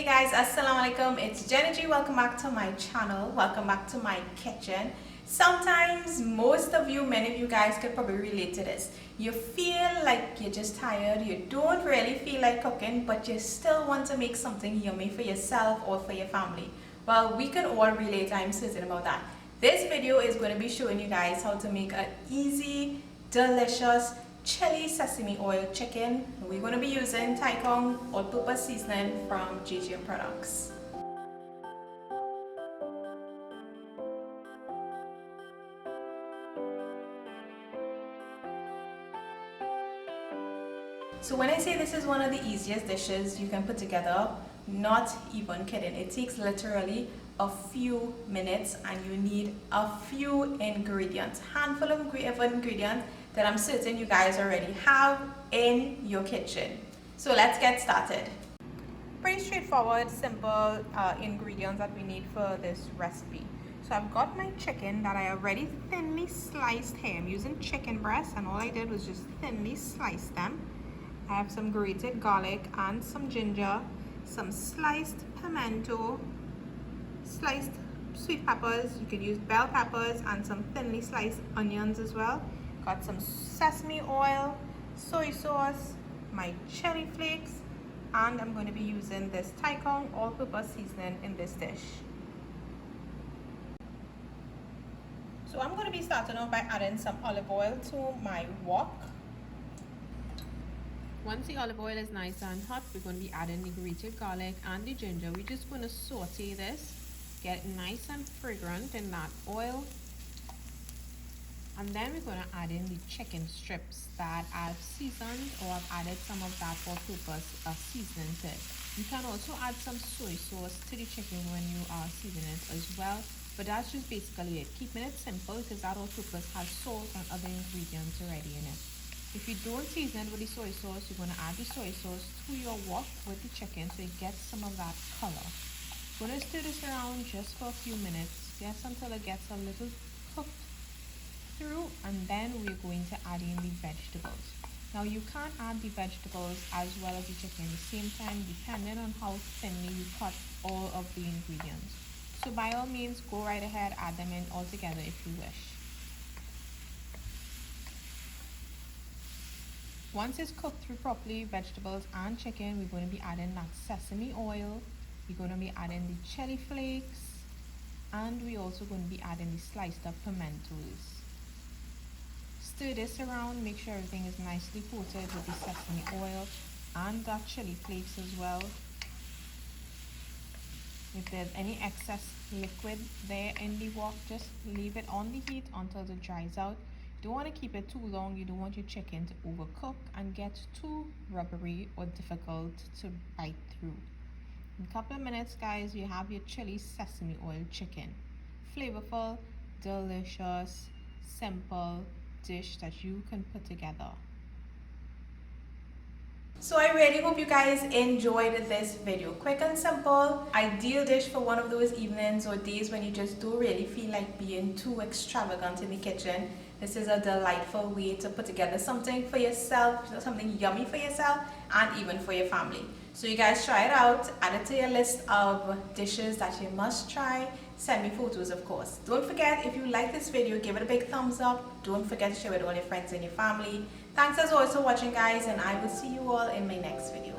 guys, assalamu alaikum. It's Jenny. Welcome back to my channel. Welcome back to my kitchen. Sometimes many of you guys could probably relate to this. You feel like you're just tired, you don't really feel like cooking, but you still want to make something yummy for yourself or for your family. Well, we can all relate, I'm certain about that. This video is going to be showing you guys how to make an easy, delicious chili sesame oil chicken. We're going to be using Thai Kong all-purpose seasoning from GGM products. So when I say this is one of the easiest dishes you can put together, not even kidding, it takes literally a few minutes and you need a few ingredients, handful of ingredients that I'm certain you guys already have in your kitchen. So let's get started. Pretty straightforward, simple ingredients that we need for this recipe. So I've got my chicken that I already thinly sliced here. I'm using chicken breast and all I did was just thinly slice them. I have some grated garlic and some ginger, some sliced pimento, sliced sweet peppers, you could use bell peppers, and some thinly sliced onions as well. Got some sesame oil, soy sauce, my chili flakes, and I'm going to be using this Thai Kong all-purpose seasoning in this dish. So I'm going to be starting off by adding some olive oil to my wok. Once the olive oil is nice and hot, we're going to be adding the grated garlic and the ginger. We're just going to saute this, get it nice and fragrant in that oil. And then we're going to add in the chicken strips that I've seasoned, or I've added some of that all-purpose seasoning to it. You can also add some soy sauce to the chicken when you are seasoning it as well. But that's just basically it. Keeping it simple because that all-purpose has salt and other ingredients already in it. If you don't season it with the soy sauce, you're going to add the soy sauce to your wok with the chicken so it gets some of that color. Going to stir this around just for a few minutes, just until it gets a little cooked through, and then we're going to add in the vegetables. Now you can add the vegetables as well as the chicken at the same time depending on how thinly you cut all of the ingredients. So by all means, go right ahead, add them in all together if you wish. Once it's cooked through properly, vegetables and chicken, we're going to be adding that sesame oil. We're going to be adding the chili flakes, and we're also going to be adding the sliced up pimentos. Stir this around, make sure everything is nicely coated with the sesame oil and that chili flakes as well. If there's any excess liquid there in the wok, just leave it on the heat until it dries out. You don't want to keep it too long. You don't want your chicken to overcook and get too rubbery or difficult to bite through. In a couple of minutes, guys, you have your chili sesame oil chicken. Flavorful, delicious, simple dish that you can put together. So I really hope you guys enjoyed this video. Quick and simple, ideal dish for one of those evenings or days when you just don't really feel like being too extravagant in the kitchen. This is a delightful way to put together something for yourself, something yummy for yourself and even for your family. So you guys try it out, add it to your list of dishes that you must try. Send me photos, of course. Don't forget, if you like this video, give it a big thumbs up. Don't forget to share it with all your friends and your family. Thanks as always for watching, guys, and I will see you all in my next video.